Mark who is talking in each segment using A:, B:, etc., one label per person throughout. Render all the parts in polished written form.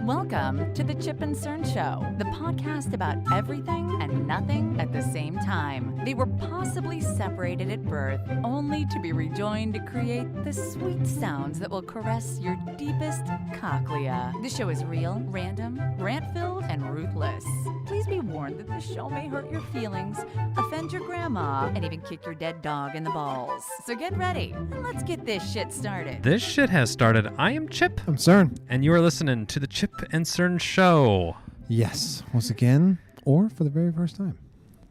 A: Welcome to the Chip and Cern Show, the podcast about everything and nothing at the same time. They were possibly separated at birth, only to be rejoined to create the sweet sounds that will caress your deepest cochlea. The show is real, random, rant-filled, and ruthless. Please be warned that the show may hurt your feelings, offend your grandma, and even kick your dead dog in the balls. So get ready, and let's get this shit started.
B: This shit has started. I am Chip,
C: I'm Cern.
B: and you are listening to the Chip and Cern Show.
C: Yes, once again, or for the very first time.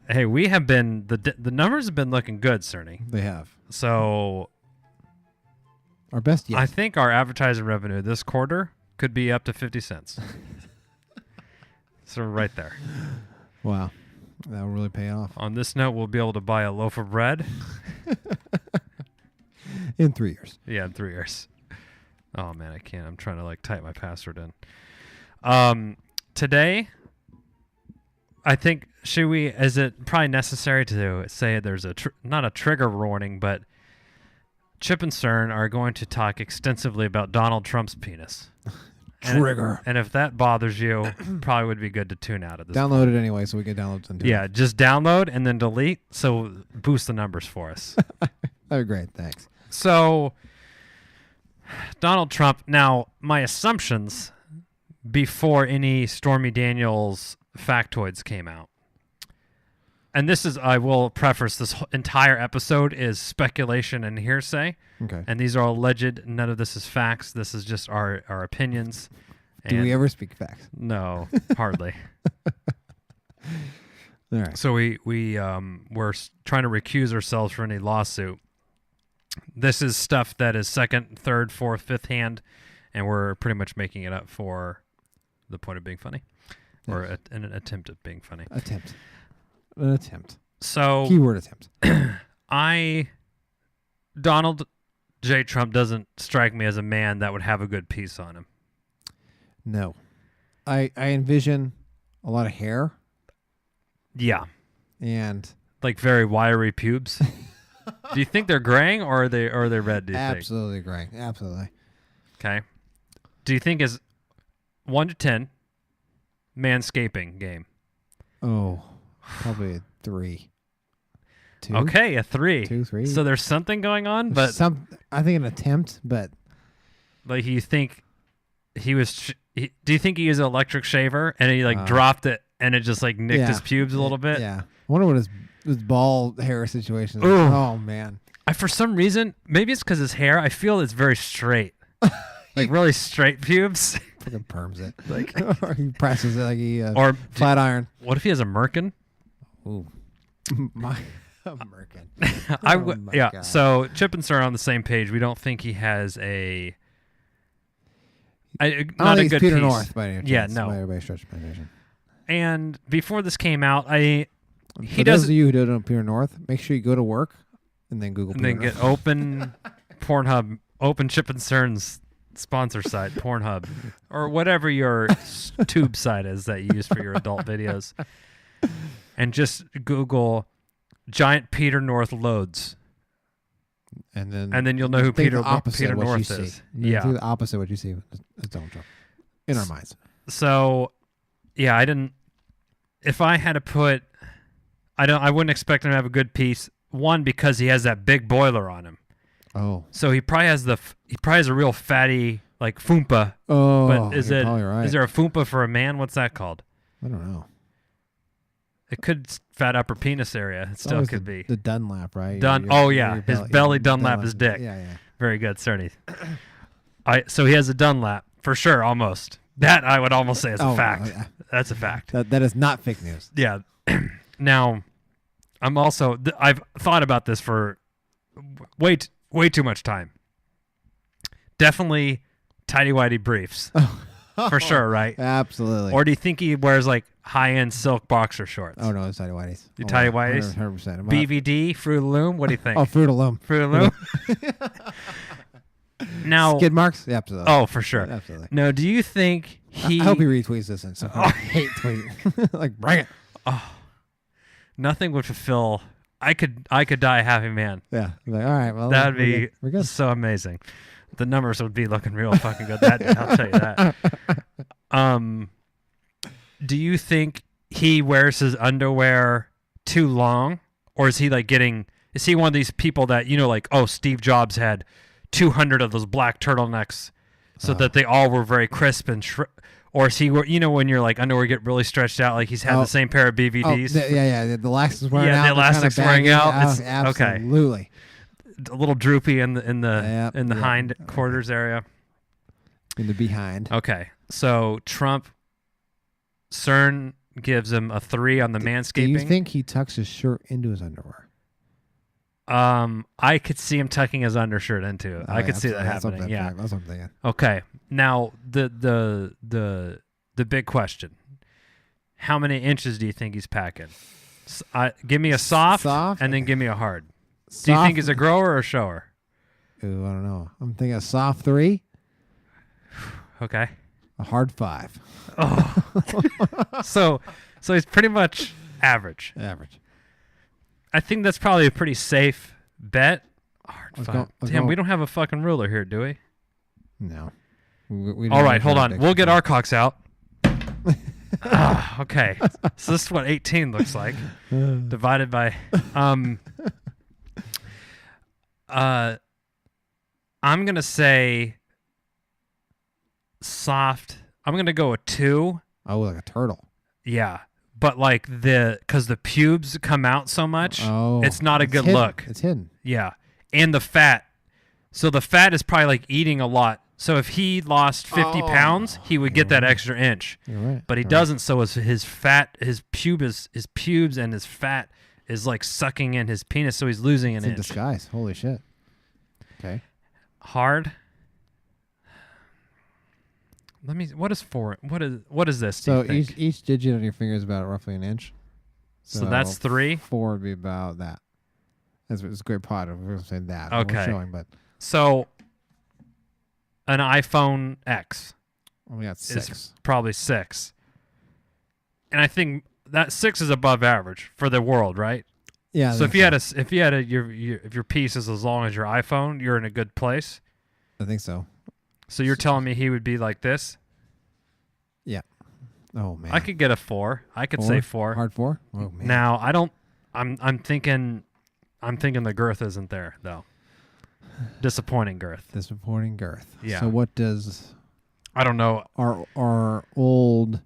B: Hey, we have been the numbers have been looking good, Cerny.
C: They have.
B: So
C: Our best yet.
B: I think our advertising revenue this quarter could be up to 50 cents. So right there.
C: Wow. That will really pay off.
B: On this note, we'll be able to buy a loaf of bread.
C: In 3 years.
B: Yeah, in 3 years. Oh man, I can't. I'm trying to type my password in. Today, I think is it probably necessary to say there's not a trigger warning, but Chip and Cern are going to talk extensively about Donald Trump's penis.
C: Trigger.
B: And if that bothers you, probably would be good to tune out of this.
C: Download it anyway so we can download some.
B: Yeah, just download and then delete. So boost the numbers for us.
C: That'd be great. Thanks.
B: So Donald Trump. Now, my assumptions before any Stormy Daniels factoids came out. And this is, I will preface, this entire episode is speculation and hearsay.
C: Okay.
B: And these are all alleged. None of this is facts. This is just our opinions.
C: Do we ever speak facts?
B: No, hardly.
C: All right.
B: So we're trying to recuse ourselves from any lawsuit. This is stuff that is second, third, fourth, fifth hand, and we're pretty much making it up for the point of being funny, or an attempt at being funny.
C: An attempt.
B: So
C: Keyword attempt.
B: Donald J. Trump doesn't strike me as a man that would have a good piece on him.
C: No. I envision a lot of hair
B: Yeah,
C: and
B: like very wiry pubes. Do you think they're graying or are they red? Do you think?
C: absolutely great. Absolutely.
B: Okay. Do you think is 1 to 10 manscaping game?
C: Oh, probably a 3. 2.
B: Okay, a 3.
C: 2, 3.
B: So there's something going on, but
C: I think an attempt, but
B: like you think he was. Do you think he used an electric shaver and he dropped it and it just nicked his pubes a little bit?
C: Yeah. I wonder what his ball hair situation is.
B: Ooh.
C: Oh man.
B: For some reason, maybe it's because his hair. I feel it's very straight, like really straight pubes.
C: Fucking perms it. Or he presses it like he
B: Or
C: flat iron.
B: What if he has a merkin?
C: Ooh. My American.
B: Yeah.
C: God.
B: So Chip and Cern are on the same page. We don't think he has a.
C: I don't
B: Not a
C: think
B: good
C: it's Peter
B: piece.
C: North by any chance.
B: Yeah, no.
C: By everybody's stretch of imagination.
B: And before this came out,
C: For those of you who don't know Peter North, make sure you go to work and then Google
B: and
C: Peter
B: then
C: North.
B: get open Pornhub, open Chip and Cern's sponsor site, Pornhub, or whatever your tube site is that you use for your adult videos, and just Google giant Peter North loads,
C: and
B: then you'll know who
C: think
B: Peter
C: the opposite
B: Peter
C: of what you
B: North
C: see.
B: is.
C: Think
B: Yeah.
C: the opposite of what you see is Donald Trump in our minds.
B: So, yeah, I didn't. If I had to put, I wouldn't expect him to have a good piece. One, because he has that big boiler on him.
C: Oh.
B: So he probably has a real fatty fupa.
C: Oh.
B: But is
C: you're
B: it
C: probably right.
B: is there a fupa for a man? What's that called?
C: I don't know.
B: It could fat upper penis area. It
C: It's
B: still
C: always
B: could
C: the,
B: be.
C: The Dunlap, right?
B: His belly Dunlap his dick.
C: Yeah.
B: Very good, Cerny. So he has a Dunlap for sure, almost. That I would almost say is a fact.
C: Yeah.
B: That's a fact.
C: That is not fake news.
B: Yeah. Now, I'm also I've thought about this for way too much time. Definitely tighty whitey briefs. For sure, right?
C: Absolutely.
B: Or do you think he wears high-end silk boxer shorts?
C: Oh no, it's tidy whities.
B: You tidy whities?
C: 100%.
B: BVD, Fruit of the Loom. What do you think?
C: Oh, Fruit of the Loom.
B: Fruit of the Loom. Now,
C: Skid marks? Yeah, absolutely.
B: oh, for sure.
C: Absolutely.
B: Now, do you think he?
C: I hope he retweets this and so I hate tweet. Bring it.
B: Nothing would fulfill. I could die a happy man.
C: Yeah. All right. Well,
B: That'd
C: we're
B: be
C: good. We're good.
B: so amazing. the numbers would be looking real fucking good that day. I'll tell you that. Do you think he wears his underwear too long, or is he like is he one of these people that, like, oh, Steve Jobs had 200 of those black turtlenecks so that they all were very crisp and or is he, when your like underwear get really stretched out, like he's had the same pair of BVDs?
C: The elastic's wearing out.
B: Yeah, the elastic's wearing out.
C: Absolutely.
B: A little droopy in the hind quarters area.
C: In the behind.
B: Okay, so CERN gives him a 3 on the manscaping.
C: Do you think he tucks his shirt into his underwear?
B: I could see him tucking his undershirt into it. I could see that happening. Yeah,
C: that's what I'm thinking.
B: Okay, now the big question: how many inches do you think he's packing? Give me a soft, and then give me a hard.
C: Soft,
B: do you think he's a grower or a shower?
C: Ooh, I don't know. I'm thinking a soft 3.
B: Okay.
C: A hard 5.
B: Oh. so he's pretty much average.
C: Average.
B: I think that's probably a pretty safe bet.
C: Let's
B: Damn, we don't have a fucking ruler here, do we?
C: No. We
B: all right, hold on. We'll get our cocks out. Okay. So this is what 18 looks like. Divided by... I'm going to say soft. I'm going to go a 2.
C: Oh, like a turtle.
B: Yeah. But like because the pubes come out so much, it's not a good look.
C: It's hidden.
B: Yeah. And the fat. So the fat is probably like eating a lot. So if he lost 50 pounds, he would get that extra inch.
C: You're right.
B: But he doesn't. So his pubes and his fat is like sucking in his penis. So he's losing an inch.
C: In disguise. Holy shit. Okay.
B: Hard. What is 4? What is this?
C: So each digit on your finger is about roughly an inch.
B: So that's 3.
C: 4 would be about that. It's a great pot. We're going to say that.
B: Okay.
C: We're showing, but
B: so an iPhone X.
C: We got 6.
B: Is probably 6. And I think that 6 is above average for the world, right?
C: Yeah.
B: So if your piece is as long as your iPhone, you're in a good place.
C: I think so. So
B: you're telling me he would be like this?
C: Yeah. Oh man.
B: I could get a 4. I could say 4.
C: Hard 4? Oh man.
B: Now I don't. I'm thinking the girth isn't there though. Disappointing girth.
C: Disappointing girth.
B: Yeah.
C: So what does?
B: I don't know.
C: Our old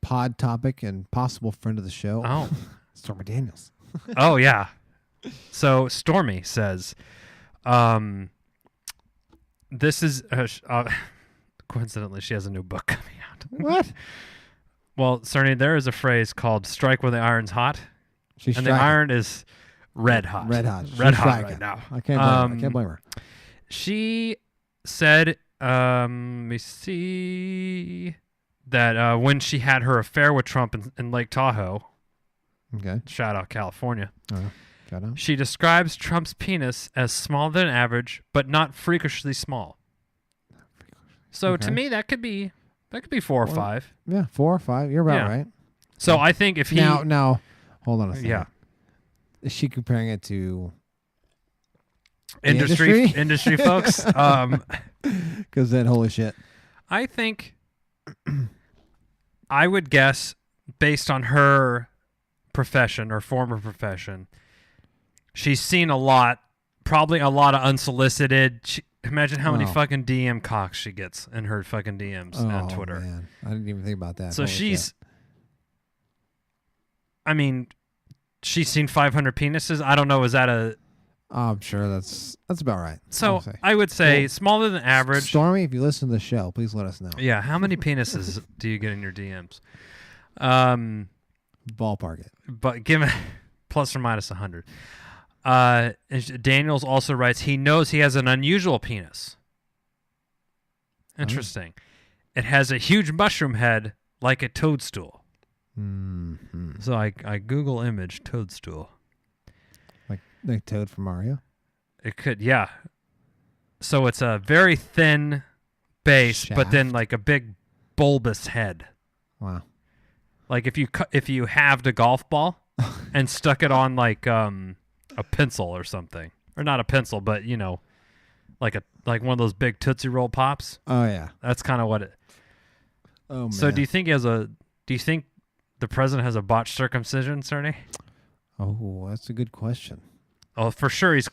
C: pod topic and possible friend of the show.
B: Oh.
C: Stormy Daniels.
B: Oh yeah. So Stormy says, this is coincidentally she has a new book coming out.
C: What?
B: Well, Cerny, there is a phrase called "strike when the iron's hot," and the iron is red hot.
C: Red hot.
B: Red hot right now.
C: I can't blame her.
B: She said, let me see, that when she had her affair with Trump in Lake Tahoe,
C: okay,
B: shout out California.
C: Got out.
B: She describes Trump's penis as smaller than average, but not freakishly small. So to me, that could be 4 or 5.
C: Yeah, 4 or 5. You're about right.
B: So I think if he
C: now, hold on a second.
B: Yeah,
C: is she comparing it to
B: industry folks?
C: Because then, holy shit.
B: I think I would guess based on her profession or former profession. She's seen a lot, probably a lot of unsolicited. Imagine how many fucking DM cocks she gets in her fucking DMs on Twitter.
C: Man. I didn't even think about that.
B: So she's seen 500 penises. I don't know. Is that a...
C: I'm sure that's about right.
B: So I would say smaller than average.
C: Stormy, if you listen to the show, please let us know.
B: Yeah. How many penises do you get in your DMs?
C: Ballpark it.
B: But give it plus or minus 100. Daniels also writes, he knows he has an unusual penis. Interesting. It has a huge mushroom head like a toadstool.
C: Mm-hmm.
B: So I Google image toadstool.
C: Like Toad from Mario?
B: It could, yeah. So it's a very thin base, but then like a big bulbous head.
C: Wow.
B: Like if you halved a golf ball and stuck it on like a pencil or something. Or not a pencil, but like one of those big Tootsie Roll pops.
C: Oh yeah.
B: That's kind of what it.
C: Oh man.
B: So do you think the president has a botched circumcision, Cerny?
C: Oh, that's a good question.
B: Oh, for sure he's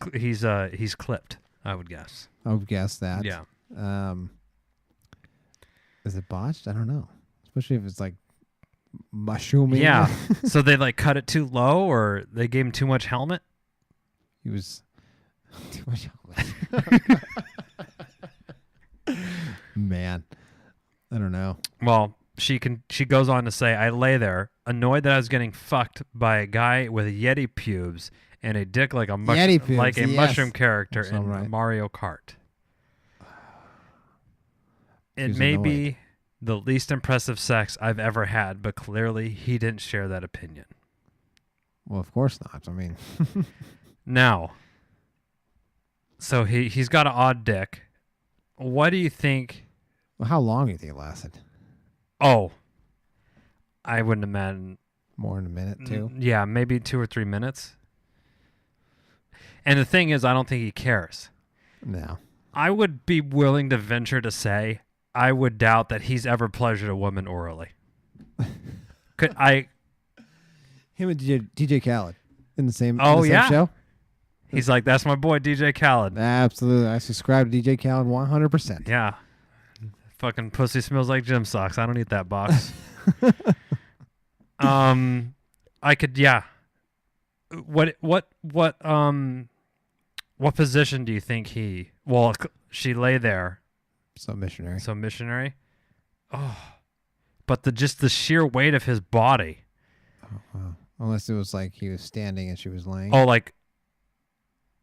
B: clipped, I would guess.
C: I would guess that.
B: Yeah.
C: Is it botched? I don't know. Especially if it's like mushrooming.
B: Yeah. So they like cut it too low, or they gave him too much helmet?
C: He was too much helmet. Man. I don't know.
B: Well, she goes on to say, I lay there, annoyed that I was getting fucked by a guy with Yeti pubes and a dick like a
C: Yeti pubes,
B: like a
C: yes.
B: mushroom character
C: That's all
B: in
C: right.
B: Mario Kart. It
C: was
B: may
C: annoyed.
B: be the least impressive sex I've ever had, but clearly he didn't share that opinion.
C: Well, of course not. I mean,
B: Now, so he's got an odd dick. What do you think?
C: well, how long do you think it lasted?
B: Oh, I wouldn't imagine.
C: More than a minute, too?
B: Yeah, maybe 2 or 3 minutes. And the thing is, I don't think he cares.
C: No.
B: I would be willing to venture to say I would doubt that he's ever pleasured a woman orally.
C: Him and DJ Khaled in the same,
B: Oh,
C: in the same
B: yeah.
C: show?
B: He's like, that's my boy DJ Khaled.
C: Absolutely. I subscribe to DJ Khaled 100%.
B: Yeah. Fucking pussy smells like gym socks. I don't eat that box. I could, yeah. What position do you think he? Well, she lay there.
C: So missionary.
B: So missionary. Oh, but just the sheer weight of his body.
C: Oh, wow. Unless it was like he was standing and she was laying.
B: Oh, like,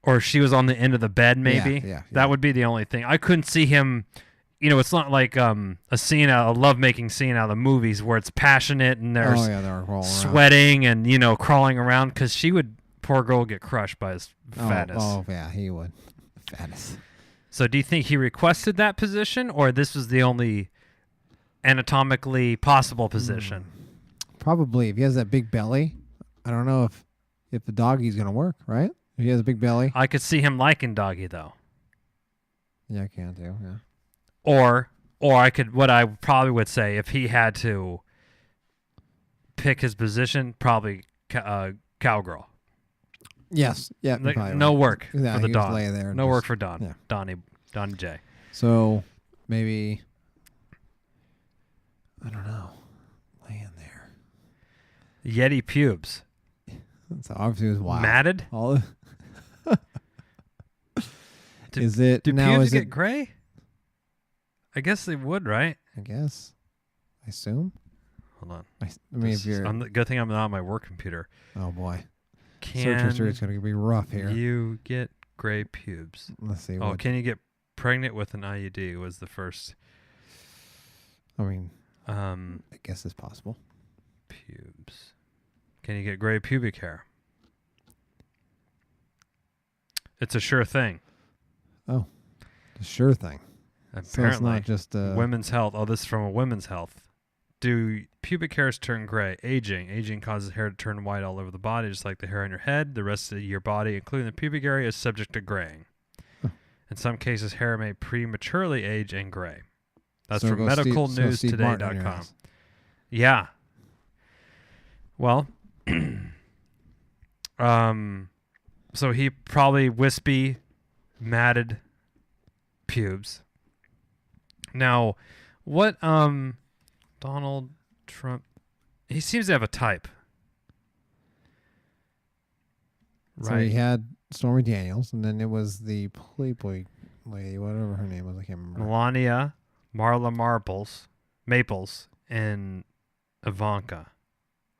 B: or she was on the end of the bed, maybe.
C: Yeah.
B: That would be the only thing. I couldn't see him. You know, it's not like a lovemaking scene out of the movies where it's passionate and there's
C: they're rolling around.
B: sweating and crawling around, because poor girl, would get crushed by his fatness.
C: Oh, yeah, he would. Fatness.
B: So, do you think he requested that position, or this was the only anatomically possible position?
C: Probably. If he has that big belly, I don't know if the doggy's gonna work, right? If he has a big belly.
B: I could see him liking doggy though.
C: Yeah, I can too. Yeah.
B: Or I could, what I probably would say, if he had to pick his position, probably cowgirl.
C: Yes. Yeah.
B: Like,
C: probably
B: no
C: right.
B: work
C: Yeah,
B: for the
C: he was
B: Don.
C: laying there and
B: No
C: just-
B: work for Don.
C: yeah.
B: Donnie J.
C: So maybe I don't know. Laying there.
B: Yeti pubes.
C: So obviously it was wild.
B: Matted?
C: All
B: Do-
C: is it
B: Do
C: now?
B: pubes
C: Is
B: get
C: it?
B: gray? I guess they would, right?
C: I guess. I assume.
B: Hold on.
C: I mean, if you're.
B: Good thing I'm not on my work computer.
C: Oh boy. Search
B: Can
C: history is going to be rough here.
B: you get gray pubes?
C: Let's see.
B: Oh,
C: What,
B: can you get pregnant with an IUD? Was the first
C: I mean,
B: I
C: guess it's possible.
B: pubes. Can you get gray pubic hair? It's a sure thing.
C: Oh, the sure thing. So it's
B: Apparently,
C: not just
B: Women's Health. Oh, this is from a Women's Health. Do pubic hairs turn gray? Aging causes hair to turn white all over the body, just like the hair on your head. The rest of your body, including the pubic area, is subject to graying.
C: Huh.
B: In some cases, hair may prematurely age and gray. That's
C: so
B: from
C: go Steve Martin on your
B: medicalnewstoday.com.
C: ass.
B: Yeah. Well, so he probably wispy, matted pubes. Now, what Donald Trump, he seems to have a type.
C: So he had Stormy Daniels, and then it was the Playboy lady, whatever her name was. I can't remember.
B: Melania, Marla Maples, and Ivanka.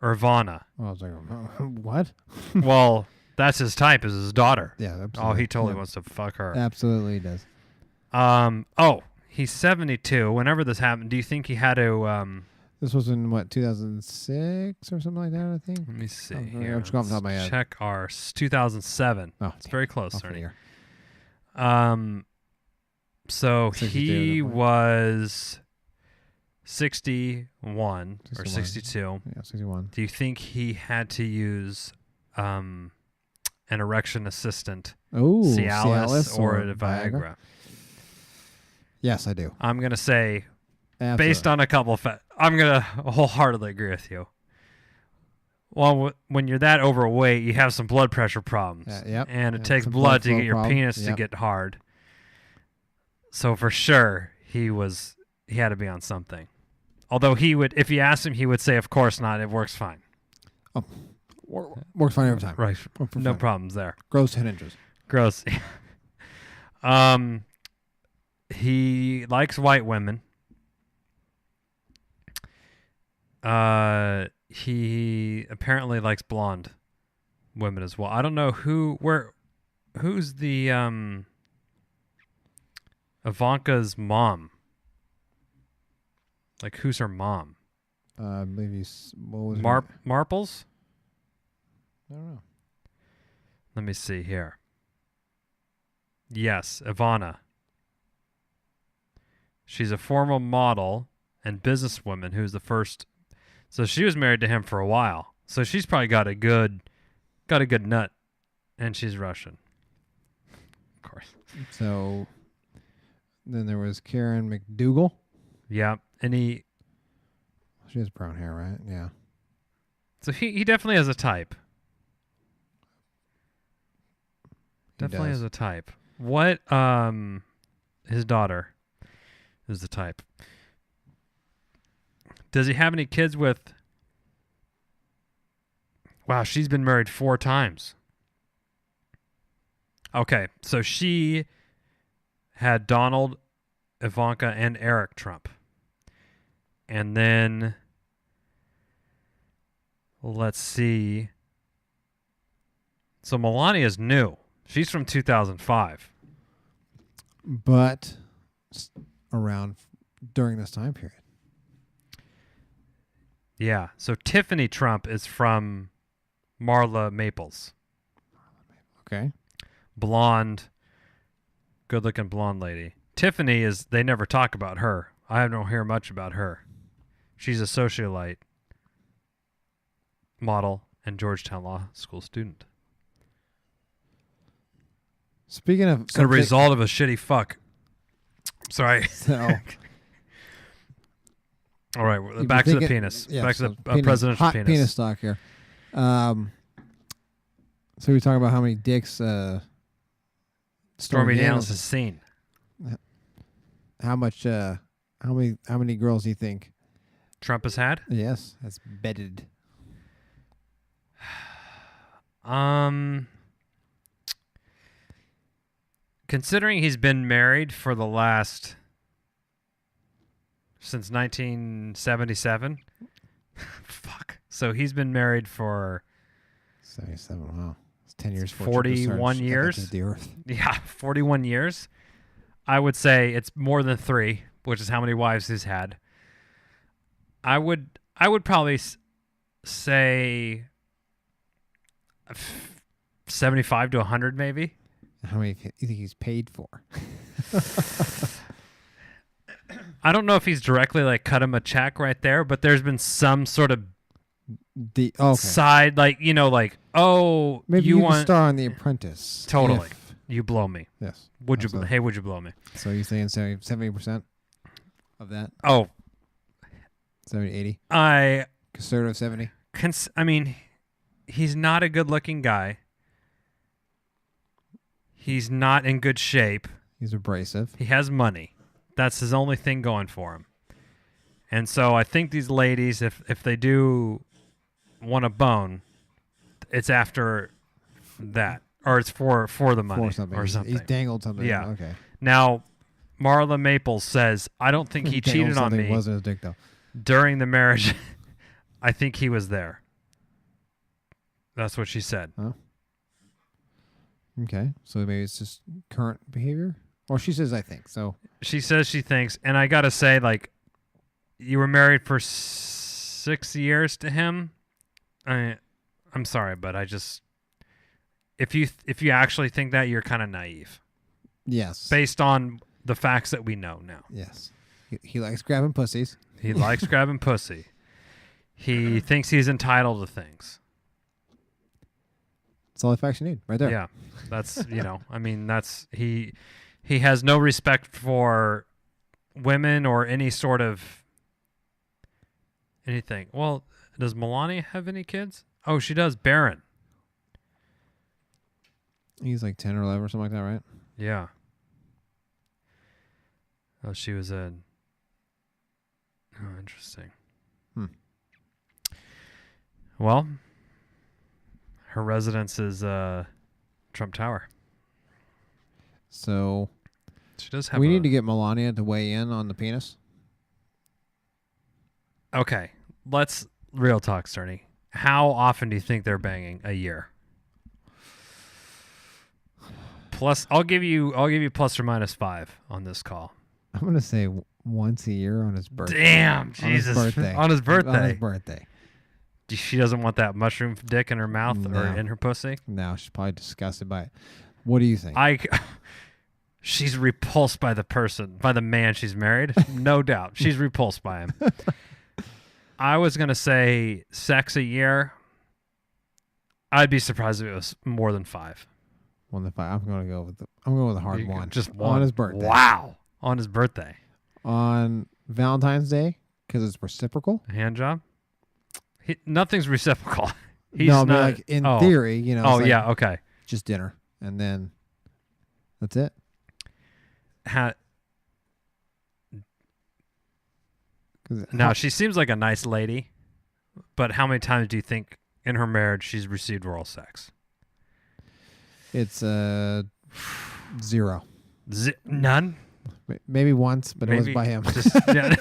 B: Or Ivana.
C: Oh, I was like, what?
B: Well, that's his type, is his daughter.
C: Yeah, absolutely.
B: Oh, he totally
C: Yeah.
B: wants to fuck her.
C: Absolutely does.
B: Oh, he's 72. Whenever this happened, do you think he had to,
C: This was in, what, 2006 or something like that, I think?
B: let me see
C: I'm
B: here.
C: just going off the top of my
B: Let's
C: head.
B: check our 2007.
C: Oh,
B: It's very close,
C: off the
B: Ernie.
C: year.
B: So
C: 62
B: he
C: at that point.
B: was 61 or
C: 61.
B: 62.
C: Yeah, 61.
B: Do you think he had to use an erection assistant
C: Oh,
B: Cialis or Viagra.
C: Yes, I do.
B: I'm going to say,
C: Absolutely.
B: based on a couple of I'm going to wholeheartedly agree with you. Well, when you're that overweight, you have some blood pressure problems.
C: Yep.
B: And it
C: And
B: takes
C: some
B: blood
C: blood
B: to
C: flow
B: get your
C: problem.
B: penis to
C: Yep.
B: get hard. So for sure, he had to be on something. Although if you asked him, he would say, of course not. It works fine.
C: Works fine every time.
B: Right.
C: Works
B: No
C: fine.
B: problems there.
C: Grows 10 inches.
B: Gross. He likes white women. He apparently likes blonde women as well. I don't know who's the Ivanka's mom. Like, who's her mom?
C: I believe he's what was her-
B: Marples?
C: I don't know.
B: Let me see here. Yes, Ivana. She's a former model and businesswoman who's the first. So she was married to him for a while. So she's probably got a good nut, and she's Russian. Of course.
C: So then there was Karen McDougal.
B: Yeah, and
C: She has brown hair, right? Yeah.
B: so he definitely has a type.
C: He
B: Definitely
C: does.
B: has a type. What his daughter is the type. Does he have any kids with? Wow, she's been married 4 times. Okay, so she had Donald, Ivanka, and Eric Trump. And then let's see. So Melania's new. She's from 2005.
C: But around during this time period.
B: Yeah. So Tiffany Trump is from Marla Maples.
C: Okay.
B: Blonde, good-looking blonde lady. Tiffany they never talk about her. I don't hear much about her. She's a socialite, model, and Georgetown Law School student.
C: Speaking of
B: It's a result of a shitty fuck. Sorry.
C: So,
B: All right,
C: you'd be
B: back to the
C: thinking-
B: penis.
C: yeah,
B: Back
C: so
B: to the
C: penis,
B: presidential
C: hot penis talk here. So we're talking about how many dicks
B: Stormy Daniels has seen.
C: How much? How many girls do you think?
B: Trump has had?
C: Yes, that's bedded.
B: Considering he's been married for the last since 1977. Fuck. So he's been married for
C: 77. Wow, it's 10 years.
B: 41 years?
C: The Earth.
B: 41 years. I would say it's more than 3, which is how many wives he's had. I would probably say 75 to 100 maybe.
C: How many do you think he's paid for?
B: I don't know if he's directly like cut him a check right there, but there's been some sort of side, like, like, oh,
C: maybe
B: you
C: you
B: want
C: can star on The Apprentice.
B: Totally.
C: if-
B: you blow me.
C: Yes.
B: Would you?
C: absolutely.
B: Hey, would you blow me?
C: So you're saying 70% of that?
B: Oh,
C: 70, 80?
B: I
C: Conservative 70?
B: I mean, he's not a good-looking guy. He's not in good shape.
C: He's abrasive.
B: He has money. That's his only thing going for him. And so I think these ladies, if they do want a bone, it's after that, or it's for the money
C: For something.
B: or
C: He's-
B: something.
C: He's dangled something.
B: Yeah.
C: Okay.
B: Now, Marla Maples says, I don't think he
C: Dangled
B: cheated on
C: something
B: me
C: wasn't his dick, though.
B: during the marriage. I think he was there. That's what she said.
C: Okay. So maybe it's just current behavior? Or she says, I think. So
B: She says she thinks, and I got to say, like, you were married for 6 years to him. I'm sorry, but I just, if you actually think that, you're kind of naive
C: yes.
B: based on the facts that we know now.
C: Yes. He likes grabbing pussies.
B: He likes grabbing pussy. He thinks he's entitled to things.
C: That's all the facts you need, right there.
B: Yeah, that's I mean, that's he has no respect for women or any sort of anything. Well, does Melania have any kids? Oh, she does. Barron.
C: He's like 10 or 11 or something like that, right?
B: Yeah. Oh, she was in. Oh, interesting. Well, her residence is Trump Tower.
C: So
B: She does have.
C: we need to get Melania to weigh in on the penis.
B: Okay, let's real talk, Cerny. How often do you think they're banging a year? Plus, I'll give you plus or minus 5 on this call.
C: I'm going to say once a year on his birthday.
B: Damn, Jesus.
C: On his birthday.
B: On his birthday.
C: On his birthday.
B: She doesn't want that mushroom dick in her mouth or
C: No.
B: in her pussy?
C: No, she's probably disgusted by it. What do you think?
B: She's repulsed by the man she's married. No doubt. She's repulsed by him. I was going to say sex a year. I'd be surprised if it was more than 5.
C: 1 to 5. I'm going to go with a hard one.
B: Just one.
C: On his birthday.
B: Wow. On his birthday.
C: On Valentine's Day, because it's reciprocal.
B: A hand job? Nothing's reciprocal. He's
C: no, but
B: not,
C: like in theory,
B: Oh,
C: it's like
B: yeah, okay.
C: just dinner, and then that's it.
B: Now, she seems like a nice lady, but how many times do you think in her marriage she's received oral sex?
C: It's 0.
B: None?
C: Maybe once, but it was
B: Maybe
C: by him.
B: Just, yeah.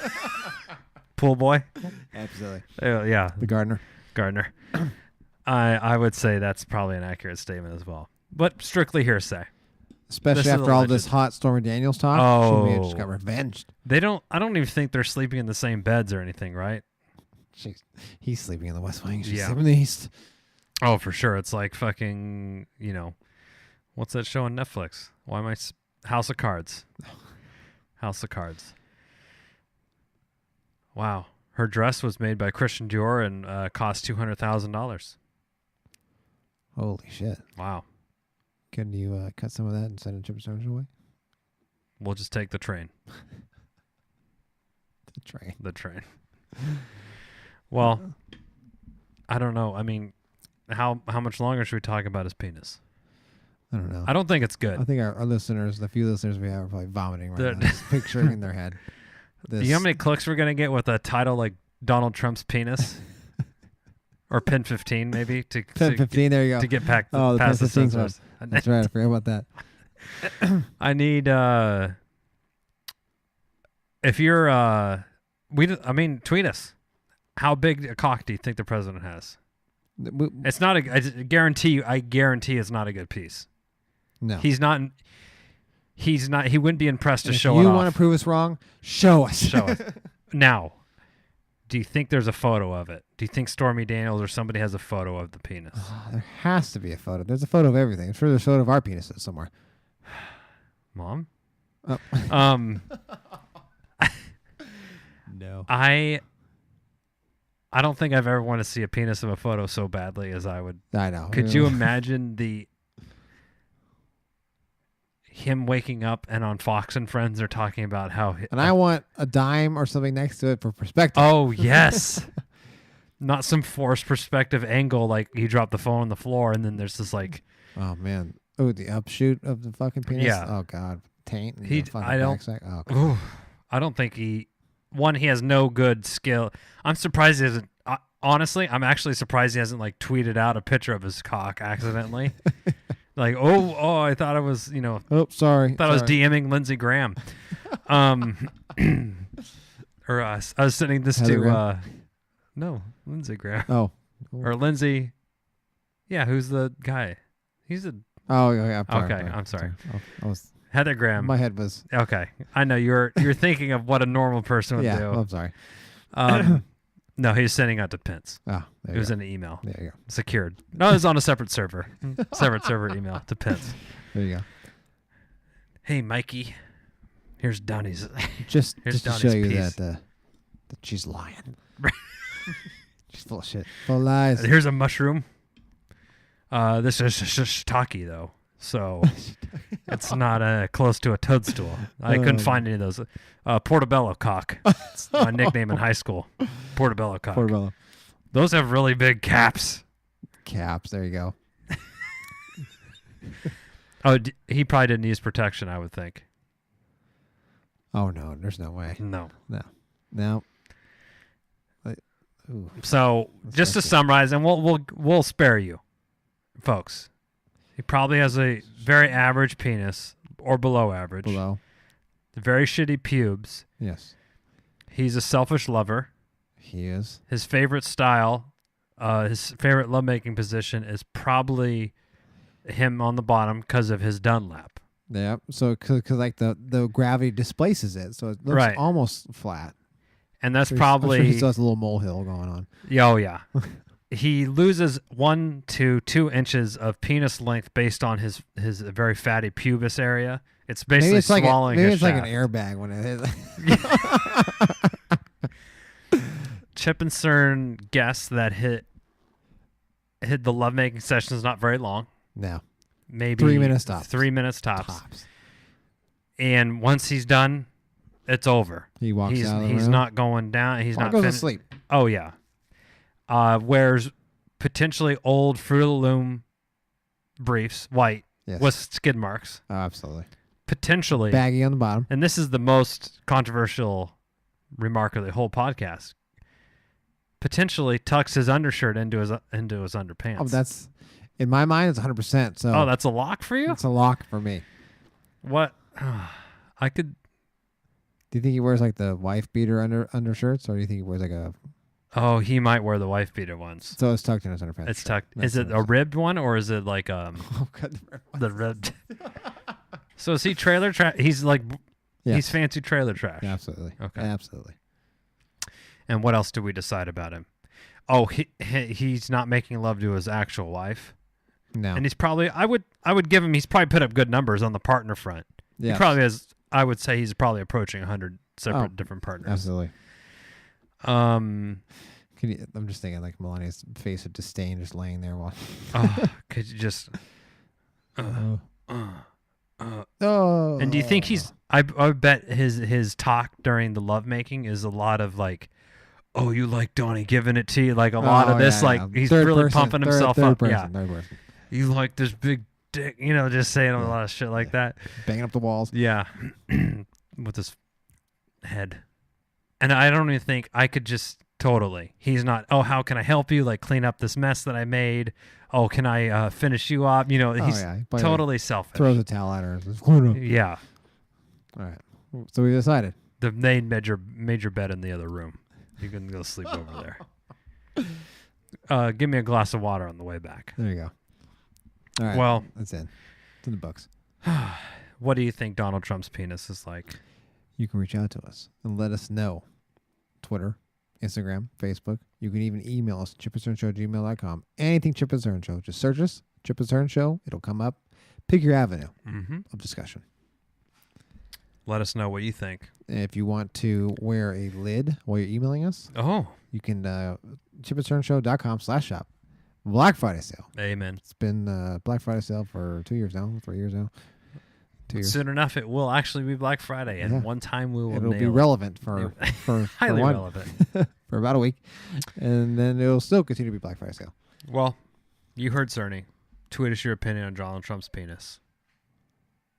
B: Pool boy?
C: Absolutely.
B: Yeah.
C: The gardener.
B: I would say that's probably an accurate statement as well, but strictly hearsay.
C: Especially
B: This is
C: after all
B: alleged.
C: this hot Stormy Daniels talk. She may have just got revenged.
B: I don't even think they're sleeping in the same beds or anything, right?
C: He's sleeping in the West Wing. She's
B: Yeah.
C: sleeping in the East.
B: Oh, for sure. It's like fucking, what's that show on Netflix? Why am I House of Cards? House of Cards. Wow. Her dress was made by Christian Dior and cost $200,000.
C: Holy shit.
B: Wow.
C: Can you cut some of that and send it to Chip Stones away?
B: We'll just take the train.
C: The train.
B: The train. Well, I don't know. I mean, how much longer should we talk about his penis?
C: I don't know.
B: I don't think it's good.
C: I think our listeners, the few listeners we have, are probably vomiting right now. Just picturing in their head.
B: You know how many clicks we're going to get with a title like Donald Trump's penis? Or Pin 15, maybe?
C: Pin 15, there you go.
B: To get back
C: the
B: past
C: Pin
B: the
C: 15 's
B: censors.
C: That's right. I forgot about that.
B: I need, if you're, tweet us. How big a cock do you think the president has? It's not I guarantee it's not a good piece.
C: No.
B: He wouldn't be impressed to
C: if
B: show it off.
C: you want to prove us wrong, show us.
B: Show us. Now, do you think there's a photo of it? Do you think Stormy Daniels or somebody has a photo of the penis?
C: There has to be a photo. There's a photo of everything. I'm sure there's a photo of our penises somewhere.
B: Mom?
C: Oh. No.
B: I don't think I've ever wanted to see a penis of a photo so badly as I would.
C: I know.
B: Could you imagine him waking up and on Fox and Friends they're talking about how
C: And I want a dime or something next to it for perspective.
B: Oh yes. Not some forced perspective angle like he dropped the phone on the floor and then there's this like
C: Oh man. Oh, the upshoot of the fucking penis.
B: Yeah.
C: Oh god. Taint. And
B: He-
C: the fucking
B: I don't-
C: backsack. Oh, God.
B: ooh, I don't think he has no good skill. I'm surprised he hasn't honestly, I'm actually surprised he hasn't like tweeted out a picture of his cock accidentally. Like, I thought I was,
C: Oh, sorry.
B: I was DMing Lindsey Graham. Or I was sending this
C: Heather
B: to
C: Graham?
B: no, Lindsey Graham.
C: Oh.
B: Or Lindsey. Yeah, who's the guy? He's a
C: Oh, yeah.
B: I'm sorry.
C: I was.
B: Heather Graham.
C: My head was.
B: Okay. I know you're thinking of what a normal person would
C: Yeah.
B: do.
C: I'm sorry.
B: No, he was sending out to Pence.
C: Oh, there
B: It was
C: you
B: in an email.
C: go. There you go.
B: Secured. No, it was on a separate server. Separate server email to Pence.
C: There you go.
B: Hey, Mikey. Here's Donnie's.
C: Just
B: Here's
C: to show
B: Donnie's
C: you
B: piece.
C: that she's lying. She's full of shit. Full of lies.
B: Here's a mushroom. This is shiitake though, so it's not close to a toadstool. I couldn't find any of those. Portobello cock. It's my nickname in high school. Portobello cock.
C: Portobello.
B: Those have really big caps.
C: Caps. There you go.
B: Oh, he probably didn't use protection, I would think.
C: Oh no, there's no way.
B: No.
C: No. Ooh,
B: So just to
C: sexy.
B: summarize, and we'll spare you, folks. He probably has a very average penis or below average.
C: below.
B: Very shitty pubes.
C: Yes,
B: He's a selfish lover.
C: he is.
B: His favorite style, his favorite lovemaking position is probably him on the bottom because of his Dunlap.
C: Yeah. So because like the gravity displaces it, so it looks
B: Right.
C: almost flat.
B: And that's
C: I'm
B: probably
C: sure he still has a little molehill going on.
B: Oh, yeah. He loses 1 to 2 inches of penis length based on his very fatty pubis area. It's basically
C: Maybe it's like
B: swallowing
C: maybe
B: his
C: it's like
B: shaft.
C: an airbag when it hits.
B: Chip and Cern guess that hit the lovemaking session is not very long.
C: No,
B: Maybe
C: 3 minutes tops.
B: 3 minutes tops.
C: tops.
B: And once he's done, it's over.
C: He walks
B: He's
C: out of the
B: he's
C: room.
B: not going down. He's
C: Or
B: not
C: goes to
B: fin-
C: sleep.
B: Oh yeah. Wears potentially old Fruit of the Loom briefs, white,
C: Yes.
B: with skid marks.
C: Oh, absolutely.
B: Potentially,
C: Baggy on the bottom.
B: and this is the most controversial remark of the whole podcast. Potentially tucks his undershirt into his underpants.
C: Oh, that's in my mind. It's 100%. So
B: Oh, that's a lock for you?
C: it's a lock for me.
B: What? I could.
C: Do you think he wears like the wife beater undershirts, or do you think he wears like a?
B: Oh, he might wear the wife beater ones.
C: So it's tucked in his underpants.
B: It's tucked.
C: That's
B: Is it a ribbed one or is it like
C: Oh God.
B: the ribbed? So is he trailer trash? He's like
C: Yes.
B: he's fancy trailer trash.
C: Yeah, absolutely.
B: Okay.
C: Absolutely.
B: And what else do we decide about him? Oh, he's not making love to his actual wife,
C: No.
B: and he's probably I would give him. He's probably put up good numbers on the partner front.
C: Yeah.
B: He probably has. I would say he's probably approaching 100 separate
C: Oh,
B: different partners.
C: Absolutely.
B: Um,
C: I'm just thinking like Melania's face of disdain just laying there while.
B: could you just?
C: Oh.
B: And do you think he's? I bet his talk during the lovemaking is a lot of like, oh, you like Donnie giving it to you, like a lot of this, he's
C: Third
B: really
C: person,
B: pumping
C: third
B: himself up.
C: Person,
B: Yeah,
C: third person.
B: you like this big dick, just saying a lot of shit like that.
C: Banging up the walls.
B: Yeah, with his head, and I don't even think I could just totally. He's not. Oh, how can I help you? Like clean up this mess that I made. Oh, can I finish you up? He's
C: He probably, like,
B: totally selfish.
C: throws a towel at her. And says, "Clean up."
B: Yeah,
C: All right. So we decided.
B: the maid made your bed in the other room. You can go sleep over there. Give me a glass of water on the way back.
C: There you go. All right.
B: Well,
C: that's it. It's in the books.
B: what do you think Donald Trump's penis is like?
C: You can reach out to us and let us know. Twitter, Instagram, Facebook. You can even email us, chipandcernshow@gmail.com. Anything Chip and Cern Show. Just search us, Chip and Cern Show. It'll come up. Pick your avenue
B: Mm-hmm.
C: of discussion.
B: Let us know what you think.
C: And if you want to wear a lid while you're emailing us,
B: Oh,
C: you can chipandcernshow.com/shop. Black Friday sale.
B: amen.
C: It's been Black Friday sale for 2 years now, 3 years now. 2 years.
B: Soon enough, it will actually be Black Friday, and
C: Yeah.
B: one time we will
C: It'll be
B: nail it.
C: relevant for
B: Highly
C: one-
B: relevant.
C: for about a week, and then it'll still continue to be Black Friday sale.
B: Well, you heard Cerny. Tweet us your opinion on Donald Trump's penis.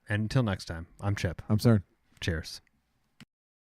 B: And until next time, I'm Chip.
C: I'm sorry.
B: Cheers.